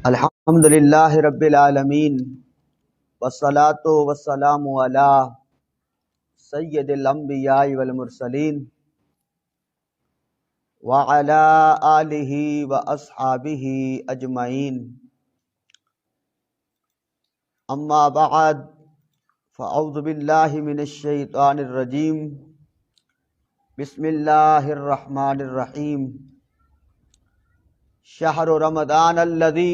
الحمد للہ رب العالمین والصلاة والسلام علی سید الانبیاء والمرسلین وعلی آلہ واصحابہ اجمعین، اما بعد فاعوذ باللہ من الشیطان الرجیم، بسم اللہ الرحمن الرحیم۔ شہر رمضان الذی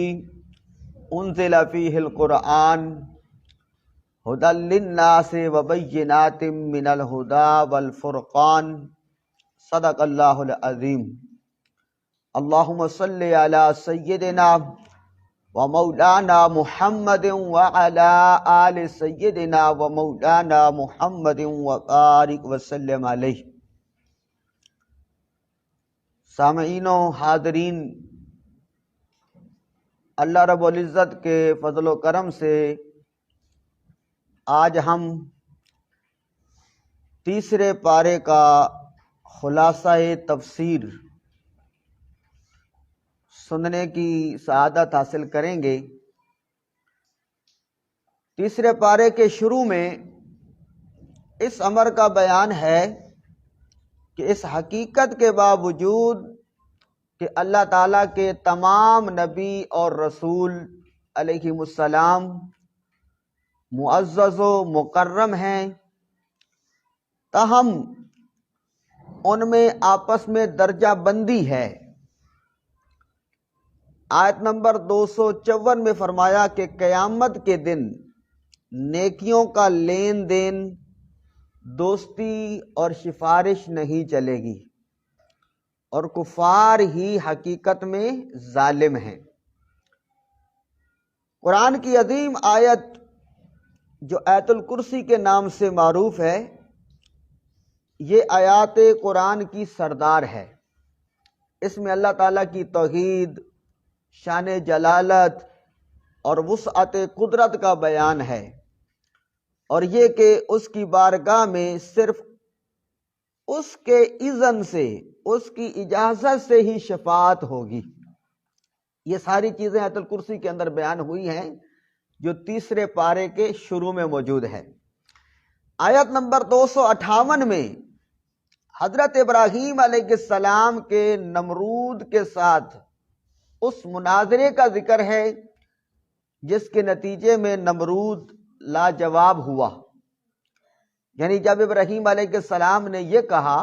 انزل فیہ القرآن ھدی للناس وبینات من الہدی والفرقان، صدق اللہ العظیم۔ اللہم صلی علی سیدنا و مولانا محمد وعلی آل سیدنا و مولانا محمد وبارک وسلم علیہ۔ سامعین و حاضرین، اللہ رب العزت کے فضل و کرم سے آج ہم تیسرے پارے کا خلاصہ تفسیر سننے کی سعادت حاصل کریں گے۔ تیسرے پارے کے شروع میں اس امر کا بیان ہے کہ اس حقیقت کے باوجود کہ اللہ تعالیٰ کے تمام نبی اور رسول علیہم السلام معزز و مکرم ہیں، تاہم ان میں آپس میں درجہ بندی ہے۔ آیت نمبر 254 میں فرمایا کہ قیامت کے دن نیکیوں کا لین دین، دوستی اور سفارش نہیں چلے گی، اور کفار ہی حقیقت میں ظالم ہیں۔ قرآن کی عظیم آیت جو آیت الکرسی کے نام سے معروف ہے، یہ آیات قرآن کی سردار ہے۔ اس میں اللہ تعالیٰ کی توحید، شان جلالت اور وسعت قدرت کا بیان ہے، اور یہ کہ اس کی بارگاہ میں صرف اس کے اذن سے، اس کی اجازت سے ہی شفاعت ہوگی۔ یہ ساری چیزیں آیت الکرسی کے اندر بیان ہوئی ہیں جو تیسرے پارے کے شروع میں موجود ہے۔ آیت نمبر 258 میں حضرت ابراہیم علیہ السلام کے نمرود کے ساتھ اس مناظرے کا ذکر ہے جس کے نتیجے میں نمرود لاجواب ہوا۔ یعنی جب ابراہیم علیہ السلام نے یہ کہا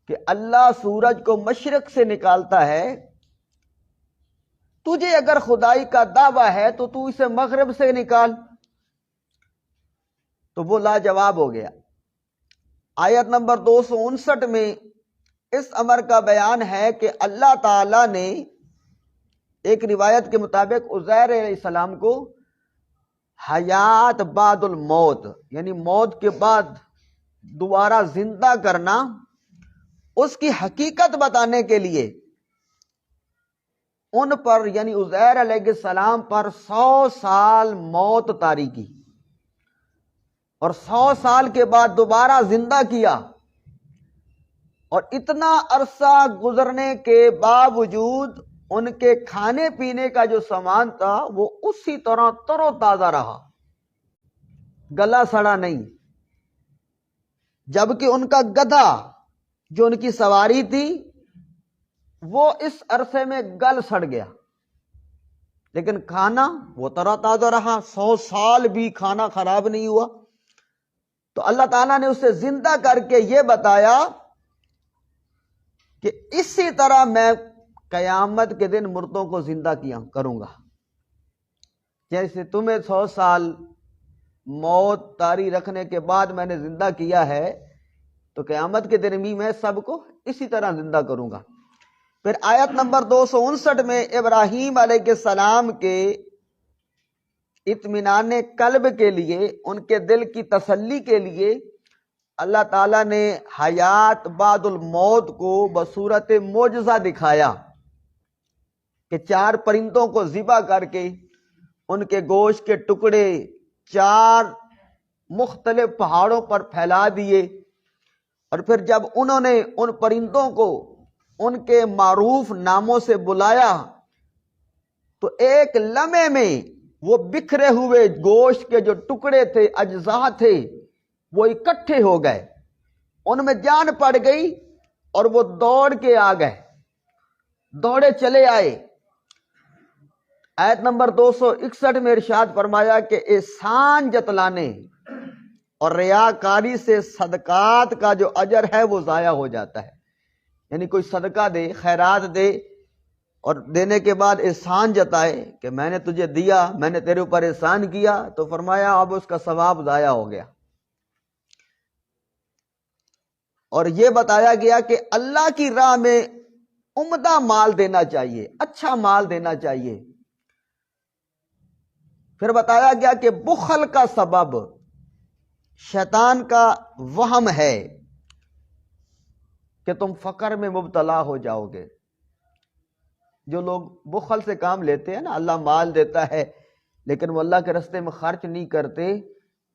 کہ اللہ سورج کو مشرق سے نکالتا ہے، تجھے اگر خدائی کا دعویٰ ہے تو تو اسے مغرب سے نکال، تو وہ لاجواب ہو گیا۔ آیت نمبر 259 میں اس امر کا بیان ہے کہ اللہ تعالی نے ایک روایت کے مطابق عزیر علیہ السلام کو حیات بعد الموت، یعنی موت کے بعد دوبارہ زندہ کرنا، اس کی حقیقت بتانے کے لیے ان پر یعنی عزیر علیہ السلام پر 100 سال موت طاری کی، اور 100 سال کے بعد دوبارہ زندہ کیا، اور اتنا عرصہ گزرنے کے باوجود ان کے کھانے پینے کا جو سامان تھا وہ اسی طرح تر و تازہ رہا، گلا سڑا نہیں، جبکہ ان کا گدھا جو ان کی سواری تھی وہ اس عرصے میں گل سڑ گیا، لیکن کھانا وہ تر و تازہ رہا، 100 سال بھی کھانا خراب نہیں ہوا۔ تو اللہ تعالیٰ نے اسے زندہ کر کے یہ بتایا کہ اسی طرح میں قیامت کے دن مردوں کو زندہ کیا کروں گا، جیسے تمہیں 100 سال موت طاری رکھنے کے بعد میں نے زندہ کیا ہے، تو قیامت کے دن بھی میں سب کو اسی طرح زندہ کروں گا۔ پھر آیت نمبر 259 میں ابراہیم علیہ السلام کے اطمینان قلب کے لیے، ان کے دل کی تسلی کے لیے اللہ تعالیٰ نے حیات بعد الموت کو بصورت معجزہ دکھایا کہ 4 پرندوں کو ذبح کر کے ان کے گوشت کے ٹکڑے 4 مختلف پہاڑوں پر پھیلا دیے، اور پھر جب انہوں نے ان پرندوں کو ان کے معروف ناموں سے بلایا تو ایک لمحے میں وہ بکھرے ہوئے گوشت کے جو ٹکڑے تھے، اجزاء تھے، وہ اکٹھے ہو گئے، ان میں جان پڑ گئی اور وہ دوڑ کے آ گئے، دوڑے چلے آئے۔ آیت نمبر 261 میں ارشاد فرمایا کہ احسان جتلانے اور ریاکاری سے صدقات کا جو اجر ہے وہ ضائع ہو جاتا ہے۔ یعنی کوئی صدقہ دے، خیرات دے اور دینے کے بعد احسان جتائے کہ میں نے تجھے دیا، میں نے تیرے اوپر احسان کیا، تو فرمایا اب اس کا ثواب ضائع ہو گیا۔ اور یہ بتایا گیا کہ اللہ کی راہ میں عمدہ مال دینا چاہیے، اچھا مال دینا چاہیے۔ پھر بتایا گیا کہ بخل کا سبب شیطان کا وہم ہے کہ تم فقر میں مبتلا ہو جاؤ گے۔ جو لوگ بخل سے کام لیتے ہیں نا، اللہ مال دیتا ہے لیکن وہ اللہ کے راستے میں خرچ نہیں کرتے،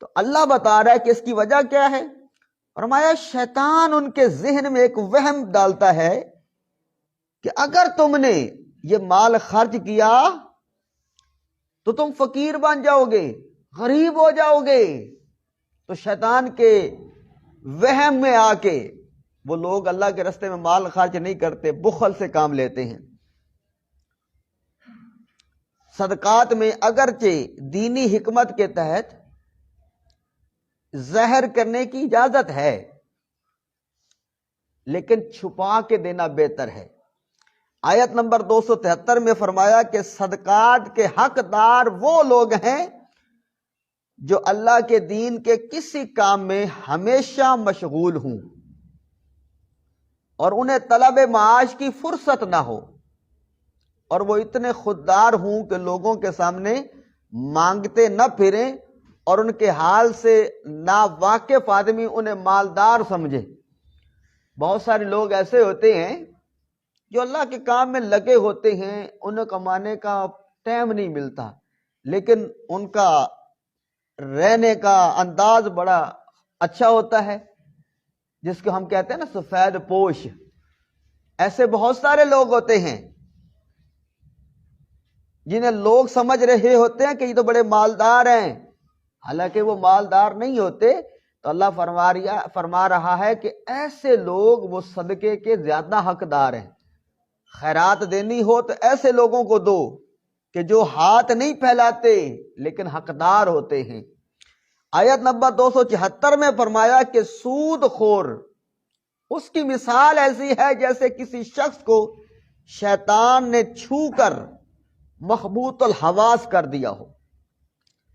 تو اللہ بتا رہا ہے کہ اس کی وجہ کیا ہے۔ فرمایا شیطان ان کے ذہن میں ایک وہم ڈالتا ہے کہ اگر تم نے یہ مال خرچ کیا تو تم فقیر بن جاؤ گے، غریب ہو جاؤ گے۔ تو شیطان کے وہم میں آ کے وہ لوگ اللہ کے راستے میں مال خرچ نہیں کرتے، بخل سے کام لیتے ہیں۔ صدقات میں اگرچہ دینی حکمت کے تحت ظاہر کرنے کی اجازت ہے، لیکن چھپا کے دینا بہتر ہے۔ آیت نمبر 273 میں فرمایا کہ صدقات کے حقدار وہ لوگ ہیں جو اللہ کے دین کے کسی کام میں ہمیشہ مشغول ہوں اور انہیں طلب معاش کی فرصت نہ ہو، اور وہ اتنے خوددار ہوں کہ لوگوں کے سامنے مانگتے نہ پھریں اور ان کے حال سے ناواقف آدمی انہیں مالدار سمجھے۔ بہت سارے لوگ ایسے ہوتے ہیں جو اللہ کے کام میں لگے ہوتے ہیں، انہیں کمانے کا ٹائم نہیں ملتا، لیکن ان کا رہنے کا انداز بڑا اچھا ہوتا ہے، جس کو ہم کہتے ہیں نا سفید پوش۔ ایسے بہت سارے لوگ ہوتے ہیں جنہیں لوگ سمجھ رہے ہوتے ہیں کہ یہ تو بڑے مالدار ہیں، حالانکہ وہ مالدار نہیں ہوتے۔ تو اللہ فرما رہا ہے کہ ایسے لوگ وہ صدقے کے زیادہ حقدار ہیں۔ خیرات دینی ہو تو ایسے لوگوں کو دو کہ جو ہاتھ نہیں پھیلاتے لیکن حقدار ہوتے ہیں۔ آیت نمبر 274 میں فرمایا کہ سود خور، اس کی مثال ایسی ہے جیسے کسی شخص کو شیطان نے چھو کر مخبوط الحواس کر دیا ہو۔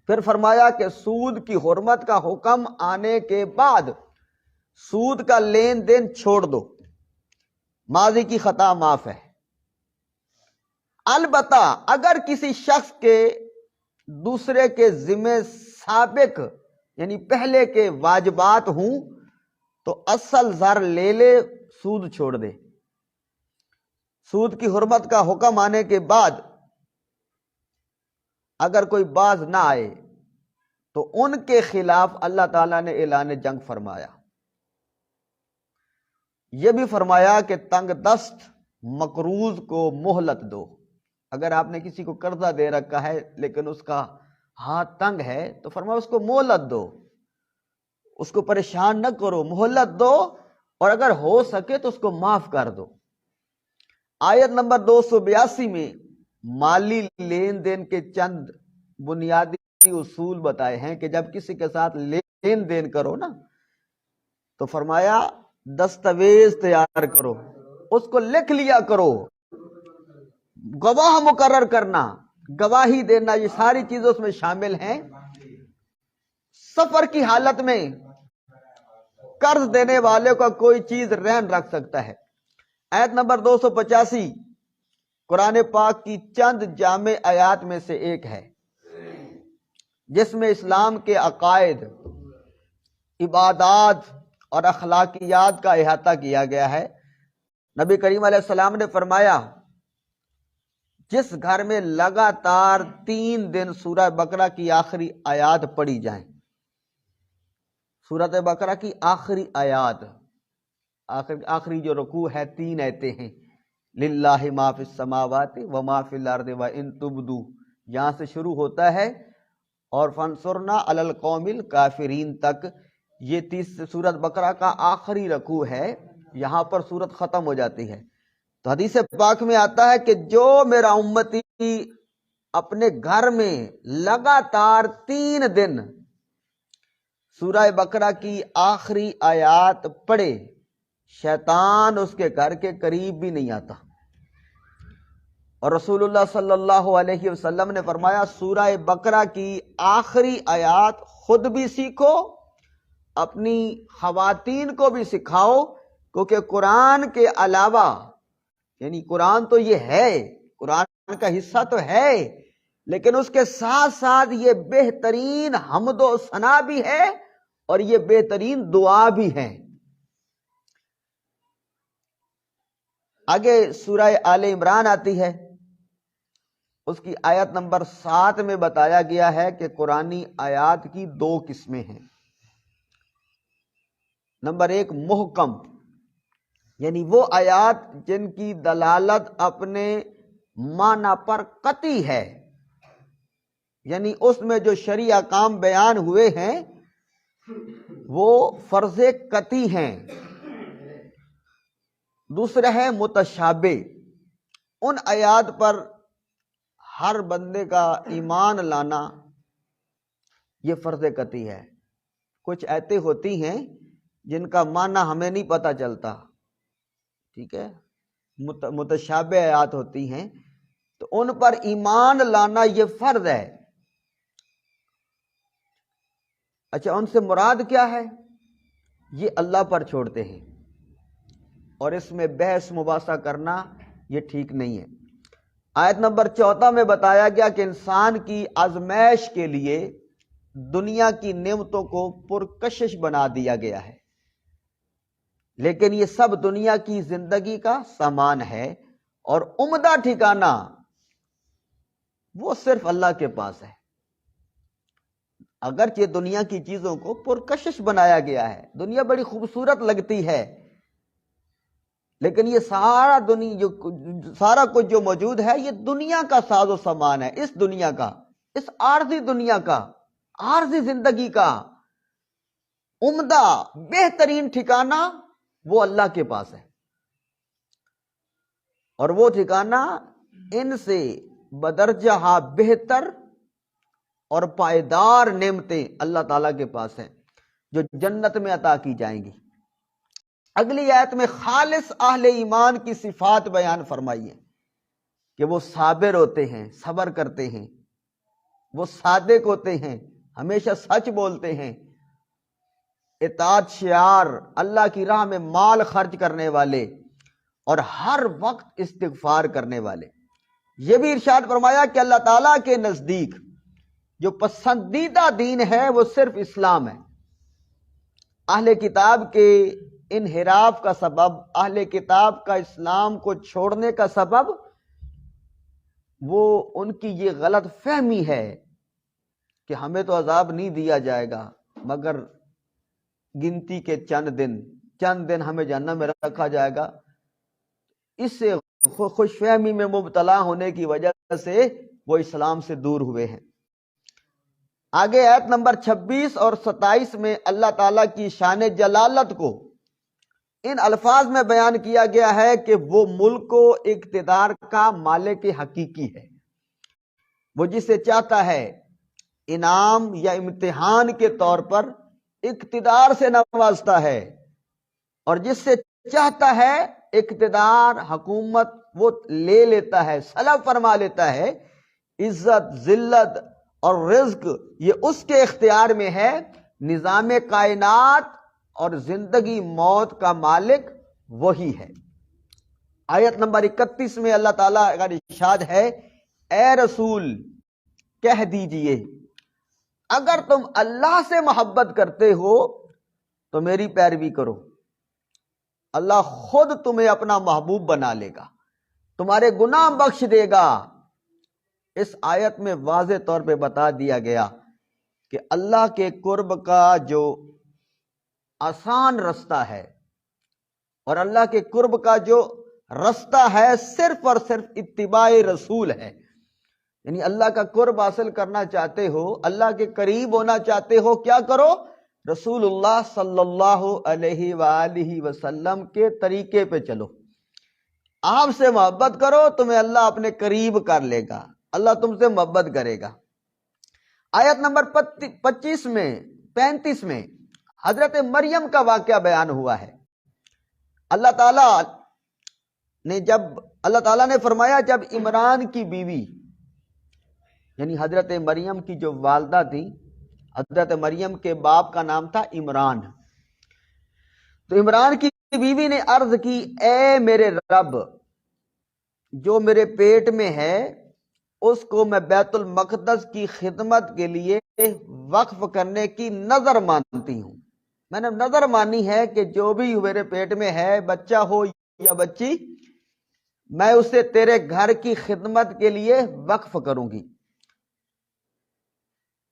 پھر فرمایا کہ سود کی حرمت کا حکم آنے کے بعد سود کا لین دین چھوڑ دو، ماضی کی خطا معاف ہے۔ البتہ اگر کسی شخص کے دوسرے کے ذمہ سابق یعنی پہلے کے واجبات ہوں تو اصل زر لے لے، سود چھوڑ دے۔ سود کی حرمت کا حکم آنے کے بعد اگر کوئی باز نہ آئے تو ان کے خلاف اللہ تعالیٰ نے اعلان جنگ فرمایا۔ یہ بھی فرمایا کہ تنگ دست مقروض کو مہلت دو۔ اگر آپ نے کسی کو قرضہ دے رکھا ہے لیکن اس کا ہاتھ تنگ ہے تو فرمایا اس کو مہلت دو، اس کو پریشان نہ کرو، مہلت دو، اور اگر ہو سکے تو اس کو معاف کر دو۔ آیت نمبر 282 میں مالی لین دین کے چند بنیادی اصول بتائے ہیں کہ جب کسی کے ساتھ لین دین کرو نا تو فرمایا دستاویز تیار کرو، اس کو لکھ لیا کرو، گواہ مقرر کرنا، گواہی دینا، یہ ساری چیزیں اس میں شامل ہیں۔ سفر کی حالت میں قرض دینے والے کا کوئی چیز رہن رکھ سکتا ہے۔ آیت نمبر 285 قرآن پاک کی چند جامع آیات میں سے ایک ہے جس میں اسلام کے عقائد، عبادات اور اخلاقیات کا احاطہ کیا گیا ہے۔ نبی کریم علیہ السلام نے فرمایا جس گھر میں لگاتار 3 دن سورہ بقرہ کی آخری آیات پڑھی جائیں، سورۃ بقرہ کی آخری آیات، آخری جو رکوع ہے 3 آیتیں ہیں، للہ ما فی السماوات و ما فی الارض و ان تبدو، یہاں سے شروع ہوتا ہے اور فانصرنا علی القوم الکافرین تک، یہ سورۃ بقرہ کا آخری رکوع ہے، یہاں پر سورت ختم ہو جاتی ہے۔ تو حدیث پاک میں آتا ہے کہ جو میرا امتی اپنے گھر میں لگاتار 3 دن سورہ بقرہ کی آخری آیات پڑھے، شیطان اس کے گھر کے قریب بھی نہیں آتا۔ اور رسول اللہ صلی اللہ علیہ وسلم نے فرمایا سورہ بقرہ کی آخری آیات خود بھی سیکھو، اپنی خواتین کو بھی سکھاؤ، کیونکہ قرآن کے علاوہ، یعنی قرآن تو یہ ہے، قرآن کا حصہ تو ہے، لیکن اس کے ساتھ ساتھ یہ بہترین حمد و ثنا بھی ہے اور یہ بہترین دعا بھی ہے۔ آگے سورہ آل عمران آتی ہے، اس کی آیت نمبر 7 میں بتایا گیا ہے کہ قرآنی آیات کی 2 قسمیں ہیں۔ نمبر 1 محکم، یعنی وہ آیات جن کی دلالت اپنے معنی پر قطعی ہے، یعنی اس میں جو شرعی احکام بیان ہوئے ہیں وہ فرض قطعی ہیں۔ دوسرا ہے متشابہ، ان آیات پر ہر بندے کا ایمان لانا یہ فرض قطعی ہے۔ کچھ ایتیں ہوتی ہیں جن کا معنی ہمیں نہیں پتہ چلتا، ٹھیک ہے، متشابہ آیات ہوتی ہیں، تو ان پر ایمان لانا یہ فرض ہے۔ اچھا، ان سے مراد کیا ہے یہ اللہ پر چھوڑتے ہیں، اور اس میں بحث مباحثہ کرنا یہ ٹھیک نہیں ہے۔ آیت نمبر 14 میں بتایا گیا کہ انسان کی آزمائش کے لیے دنیا کی نعمتوں کو پرکشش بنا دیا گیا ہے، لیکن یہ سب دنیا کی زندگی کا سامان ہے، اور عمدہ ٹھکانہ وہ صرف اللہ کے پاس ہے۔ اگرچہ دنیا کی چیزوں کو پرکشش بنایا گیا ہے، دنیا بڑی خوبصورت لگتی ہے، لیکن یہ سارا کچھ جو موجود ہے یہ دنیا کا ساز و سامان ہے، اس دنیا کا، اس عارضی دنیا کا، عارضی زندگی کا عمدہ بہترین ٹھکانہ وہ اللہ کے پاس ہے، اور وہ ٹھکانہ ان سے بدرجہ بہتر اور پائیدار نعمتیں اللہ تعالیٰ کے پاس ہیں جو جنت میں عطا کی جائیں گی۔ اگلی آیت میں خالص اہل ایمان کی صفات بیان فرمائی ہیں کہ وہ صابر ہوتے ہیں، صبر کرتے ہیں، وہ صادق ہوتے ہیں، ہمیشہ سچ بولتے ہیں، اطاعت شعار، اللہ کی راہ میں مال خرچ کرنے والے، اور ہر وقت استغفار کرنے والے۔ یہ بھی ارشاد فرمایا کہ اللہ تعالیٰ کے نزدیک جو پسندیدہ دین ہے وہ صرف اسلام ہے۔ اہل کتاب کے انحراف کا سبب، اہل کتاب کا اسلام کو چھوڑنے کا سبب، وہ ان کی یہ غلط فہمی ہے کہ ہمیں تو عذاب نہیں دیا جائے گا مگر گنتی کے چند دن ہمیں جہنم میں رکھا جائے گا۔ اس سے خوش فہمی میں مبتلا ہونے کی وجہ سے وہ اسلام سے دور ہوئے ہیں۔ آگے آیت نمبر 26 اور 27 میں اللہ تعالیٰ کی شان جلالت کو ان الفاظ میں بیان کیا گیا ہے کہ وہ ملک و اقتدار کا مالک حقیقی ہے، وہ جسے چاہتا ہے انعام یا امتحان کے طور پر اقتدار سے نوازتا ہے، اور جس سے چاہتا ہے اقتدار، حکومت وہ لے لیتا ہے، سلب فرما لیتا ہے۔ عزت، ذلت اور رزق یہ اس کے اختیار میں ہے۔ نظام کائنات اور زندگی موت کا مالک وہی ہے۔ آیت نمبر 31 میں اللہ تعالیٰ کا ارشاد ہے، اے رسول کہہ دیجئے اگر تم اللہ سے محبت کرتے ہو تو میری پیروی کرو، اللہ خود تمہیں اپنا محبوب بنا لے گا، تمہارے گناہ بخش دے گا۔ اس آیت میں واضح طور پہ بتا دیا گیا کہ اللہ کے قرب کا جو آسان رستہ ہے اور اللہ کے قرب کا جو رستہ ہے صرف اور صرف اتباع رسول ہے. یعنی اللہ کا قرب حاصل کرنا چاہتے ہو، اللہ کے قریب ہونا چاہتے ہو، کیا کرو؟ رسول اللہ صلی اللہ علیہ وآلہ وسلم کے طریقے پہ چلو. آپ سے محبت کرو، تمہیں اللہ اپنے قریب کر لے گا، اللہ تم سے محبت کرے گا. آیت نمبر 35 میں حضرت مریم کا واقعہ بیان ہوا ہے. اللہ تعالیٰ نے فرمایا جب عمران کی بیوی یعنی حضرت مریم کی جو والدہ تھی، حضرت مریم کے باپ کا نام تھا عمران، تو عمران کی بیوی نے عرض کی اے میرے رب، جو میرے پیٹ میں ہے اس کو میں بیت المقدس کی خدمت کے لیے وقف کرنے کی نظر مانتی ہوں. میں نے نظر مانی ہے کہ جو بھی میرے پیٹ میں ہے، بچہ ہو یا بچی، میں اسے تیرے گھر کی خدمت کے لیے وقف کروں گی،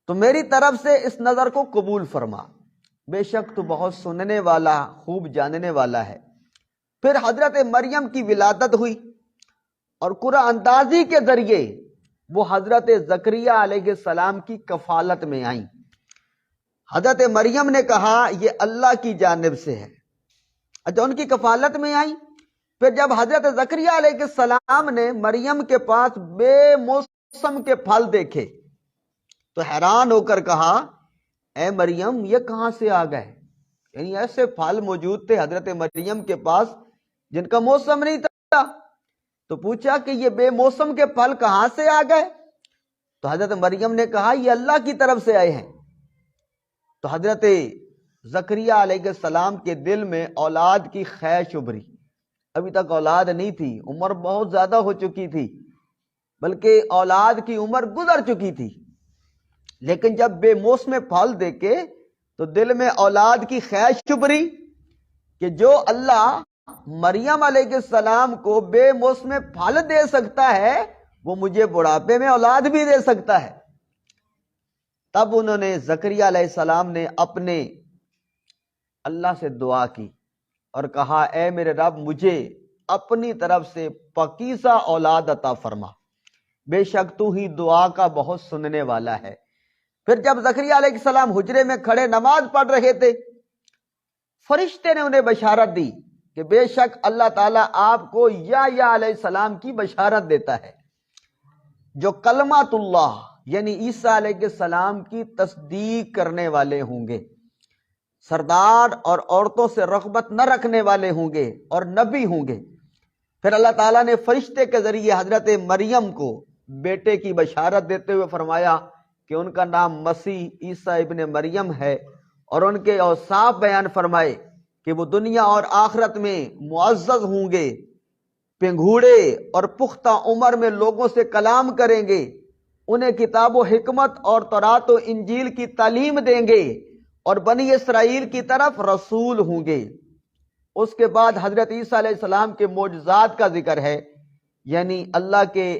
تو میری طرف سے اس نظر کو قبول فرما، بے شک تو بہت سننے والا، خوب جاننے والا ہے. پھر حضرت مریم کی ولادت ہوئی اور قرآن اندازی کے ذریعے وہ حضرت زکریہ علیہ السلام کی کفالت میں آئیں. حضرت مریم نے کہا یہ اللہ کی جانب سے ہے. اچھا، ان کی کفالت میں آئیں. پھر جب حضرت زکریہ علیہ السلام نے مریم کے پاس بے موسم کے پھل دیکھے تو حیران ہو کر کہا اے مریم یہ کہاں سے آ گئے؟ یعنی ایسے پھل موجود تھے حضرت مریم کے پاس جن کا موسم نہیں تھا. تو پوچھا کہ یہ بے موسم کے پھل کہاں سے آ گئے؟ تو حضرت مریم نے کہا یہ اللہ کی طرف سے آئے ہیں. تو حضرت زکریہ علیہ السلام کے دل میں اولاد کی خواہش ابھری. ابھی تک اولاد نہیں تھی، عمر بہت زیادہ ہو چکی تھی، بلکہ اولاد کی عمر گزر چکی تھی. لیکن جب بے موسم پھل دیکھے تو دل میں اولاد کی خواہش ابھری کہ جو اللہ مریم علیہ السلام کو بے موسم پھل دے سکتا ہے وہ مجھے بڑھاپے میں اولاد بھی دے سکتا ہے. تب انہوں نے زکریہ علیہ السلام نے اپنے اللہ سے دعا کی اور کہا اے میرے رب مجھے اپنی طرف سے پاکیزہ اولاد عطا فرما، بے شک تو ہی دعا کا بہت سننے والا ہے. پھر جب زکریہ علیہ السلام حجرے میں کھڑے نماز پڑھ رہے تھے، فرشتے نے انہیں بشارت دی کہ بے شک اللہ تعالیٰ آپ کو یا علیہ السلام کی بشارت دیتا ہے جو کلمات اللہ یعنی عیسیٰ علیہ السلام کی تصدیق کرنے والے ہوں گے، سردار اور عورتوں سے رغبت نہ رکھنے والے ہوں گے اور نبی ہوں گے. پھر اللہ تعالیٰ نے فرشتے کے ذریعے حضرت مریم کو بیٹے کی بشارت دیتے ہوئے فرمایا کہ ان کا نام مسیح عیسیٰ ابن مریم ہے، اور ان کے اوصاف بیان فرمائے کہ وہ دنیا اور آخرت میں معزز ہوں گے، پنگھوڑے اور پختہ عمر میں لوگوں سے کلام کریں گے، انہیں کتاب و حکمت اور تورات و انجیل کی تعلیم دیں گے اور بنی اسرائیل کی طرف رسول ہوں گے. اس کے بعد حضرت عیسیٰ علیہ السلام کے معجزات کا ذکر ہے، یعنی اللہ کے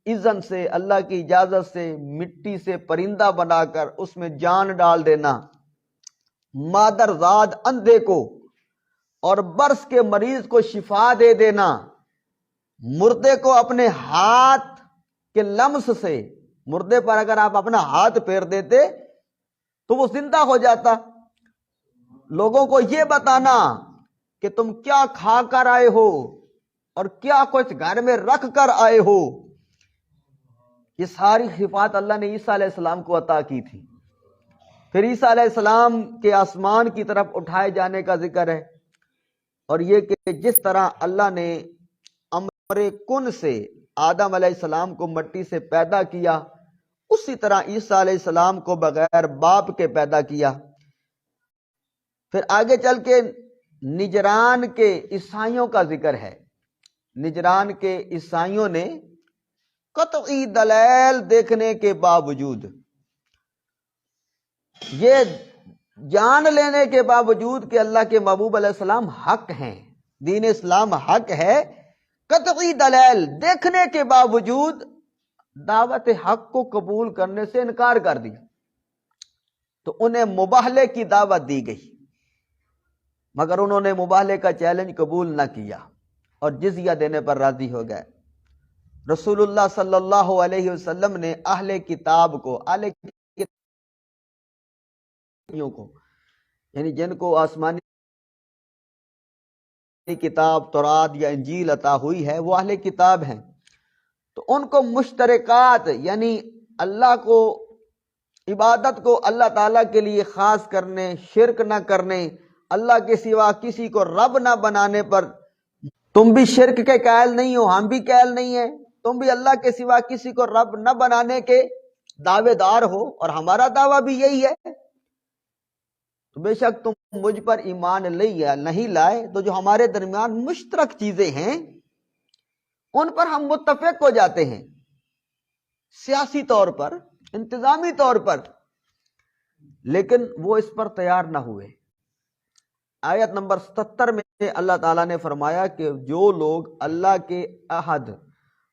اذن سے، اللہ کی اجازت سے مٹی سے پرندہ بنا کر اس میں جان ڈال دینا، مادر زاد اندھے کو اور برس کے مریض کو شفا دے دینا، مردے کو اپنے ہاتھ کے لمس سے، مردے پر اگر آپ اپنا ہاتھ پھیر دیتے تو وہ زندہ ہو جاتا، لوگوں کو یہ بتانا کہ تم کیا کھا کر آئے ہو اور کیا کچھ گھر میں رکھ کر آئے ہو. یہ ساری صفات اللہ نے عیسیٰ علیہ السلام کو عطا کی تھی. پھر عیسیٰ علیہ السلام کے آسمان کی طرف اٹھائے جانے کا ذکر ہے، اور یہ کہ جس طرح اللہ نے امر کن سے آدم علیہ السلام کو مٹی سے پیدا کیا، اسی طرح عیسیٰ علیہ السلام کو بغیر باپ کے پیدا کیا. پھر آگے چل کے نجران کے عیسائیوں کا ذکر ہے. نجران کے عیسائیوں نے قطعی دلائل دیکھنے کے باوجود، یہ جان لینے کے باوجود کہ اللہ کے محبوب علیہ السلام حق ہیں، دین اسلام حق ہے، قطعی دلائل دیکھنے کے باوجود دعوت حق کو قبول کرنے سے انکار کر دیا. تو انہیں مباہلے کی دعوت دی گئی، مگر انہوں نے مباہلے کا چیلنج قبول نہ کیا اور جزیہ دینے پر راضی ہو گئے۔ رسول اللہ صلی اللہ علیہ وسلم نے اہل کتاب کو، کو یعنی جن کو آسمانی کتاب تورات یا انجیل عطا ہوئی ہے وہ اہل کتاب ہیں، تو ان کو مشترکات یعنی اللہ کو، عبادت کو اللہ تعالیٰ کے لیے خاص کرنے، شرک نہ کرنے، اللہ کے سوا کسی کو رب نہ بنانے پر، تم بھی شرک کے قائل نہیں ہو، ہم بھی قائل نہیں ہیں، تم بھی اللہ کے سوا کسی کو رب نہ بنانے کے دعوے دار ہو، اور ہمارا دعویٰ بھی یہی ہے، تو بے شک تم مجھ پر ایمان لے یا نہیں لائے، تو جو ہمارے درمیان مشترک چیزیں ہیں ان پر ہم متفق ہو جاتے ہیں، سیاسی طور پر، انتظامی طور پر، لیکن وہ اس پر تیار نہ ہوئے۔ آیت نمبر 77 میں اللہ تعالیٰ نے فرمایا کہ جو لوگ اللہ کے عہد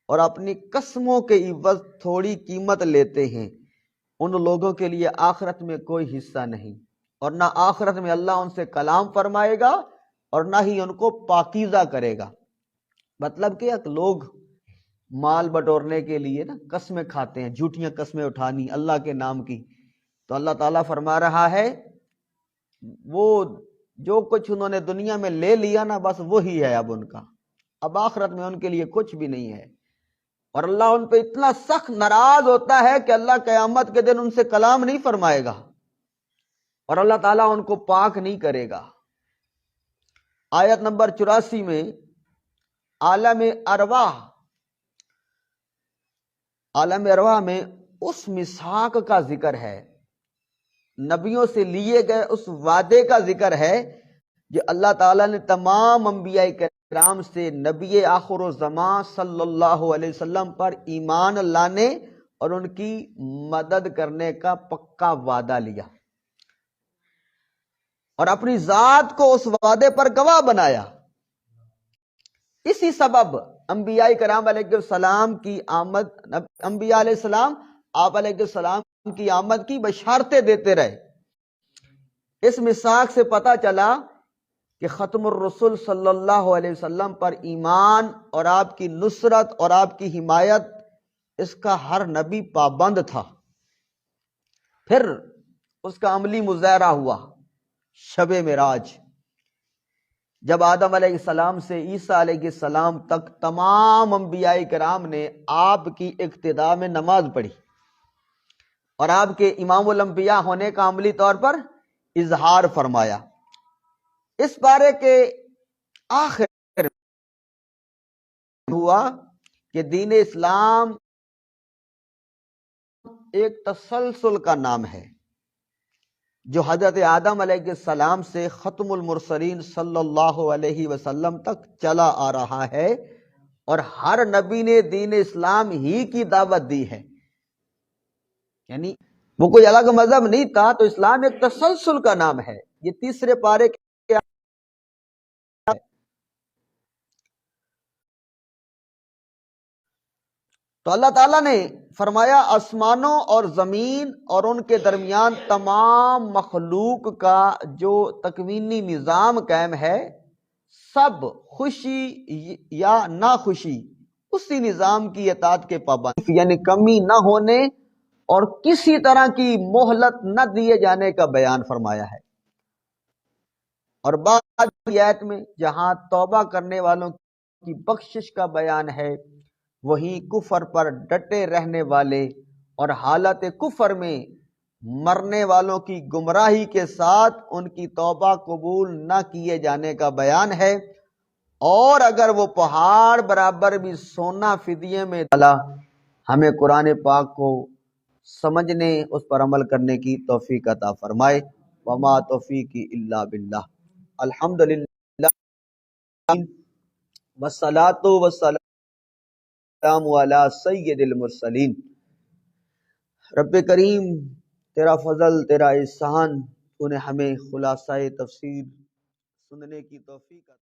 اور اپنی قسموں کے عوض تھوڑی قیمت لیتے ہیں، ان لوگوں کے لیے آخرت میں کوئی حصہ نہیں، اور نہ آخرت میں اللہ ان سے کلام فرمائے گا اور نہ ہی ان کو پاکیزہ کرے گا۔ مطلب کہ لوگ مال بٹورنے کے لیے نا قسمیں کھاتے ہیں، جھوٹیاں قسمیں اٹھانی اللہ کے نام کی، تو اللہ تعالیٰ فرما رہا ہے وہ جو کچھ انہوں نے دنیا میں لے لیا نا، بس وہی ہے اب ان کا، اب آخرت میں ان کے لیے کچھ بھی نہیں ہے، اور اللہ ان پہ اتنا سخت ناراض ہوتا ہے کہ اللہ قیامت کے دن ان سے کلام نہیں فرمائے گا اور اللہ تعالیٰ ان کو پاک نہیں کرے گا۔ آیت نمبر 84 میں عالم ارواح میں اس میثاق کا ذکر ہے، نبیوں سے لیے گئے اس وعدے کا ذکر ہے جو اللہ تعالیٰ نے تمام انبیاء کرام سے نبی آخر الزمان صلی اللہ علیہ وسلم پر ایمان لانے اور ان کی مدد کرنے کا پکا وعدہ لیا، اور اپنی ذات کو اس وعدے پر گواہ بنایا۔ اسی سبب انبیاء کرام علیہ السلام کی آمد، انبیاء علیہ السلام آپ علیہ السلام کی آمد کی بشارتیں دیتے رہے۔ اس میثاق سے پتہ چلا کہ ختم الرسل صلی اللہ علیہ وسلم پر ایمان اور آپ کی نصرت اور آپ کی حمایت، اس کا ہر نبی پابند تھا۔ پھر اس کا عملی مظاہرہ ہوا شب معراج، جب آدم علیہ السلام سے عیسیٰ علیہ السلام تک تمام انبیاء کرام نے آپ کی اقتداء میں نماز پڑھی اور آپ کے امام الانبیاء ہونے کا عملی طور پر اظہار فرمایا۔ اس بارے کے آخر ہوا کہ دین اسلام ایک تسلسل کا نام ہے جو حضرت آدم علیہ السلام سے ختم المرسلین صلی اللہ علیہ وسلم تک چلا آ رہا ہے، اور ہر نبی نے دین اسلام ہی کی دعوت دی ہے، یعنی وہ کوئی الگ مذہب نہیں تھا، تو اسلام ایک تسلسل کا نام ہے۔ یہ تیسرے پارے کے تو اللہ تعالیٰ نے فرمایا آسمانوں اور زمین اور ان کے درمیان تمام مخلوق کا جو تکوینی نظام قائم ہے، سب خوشی یا ناخوشی اسی نظام کی اطاعت کے پابند، یعنی کمی نہ ہونے اور کسی طرح کی مہلت نہ دیے جانے کا بیان فرمایا ہے۔ اور بعد کی آیت میں جہاں توبہ کرنے والوں کی بخشش کا بیان ہے، وہی کفر پر ڈٹے رہنے والے اور حالت کفر میں مرنے والوں کی گمراہی کے ساتھ ان کی توبہ قبول نہ کیے جانے کا بیان ہے، اور اگر وہ پہاڑ برابر بھی سونا فدیے میں ڈالا، ہمیں قرآن پاک کو سمجھنے، اس پر عمل کرنے کی توفیق عطا فرمائے۔ وما توفیقی الا باللہ۔ الحمدللہ والصلاۃ والسلام علی سید المرسلین۔ رب کریم تیرا فضل، تیرا احسان، تو نے ہمیں خلاصہ تفسیر سننے کی توفیق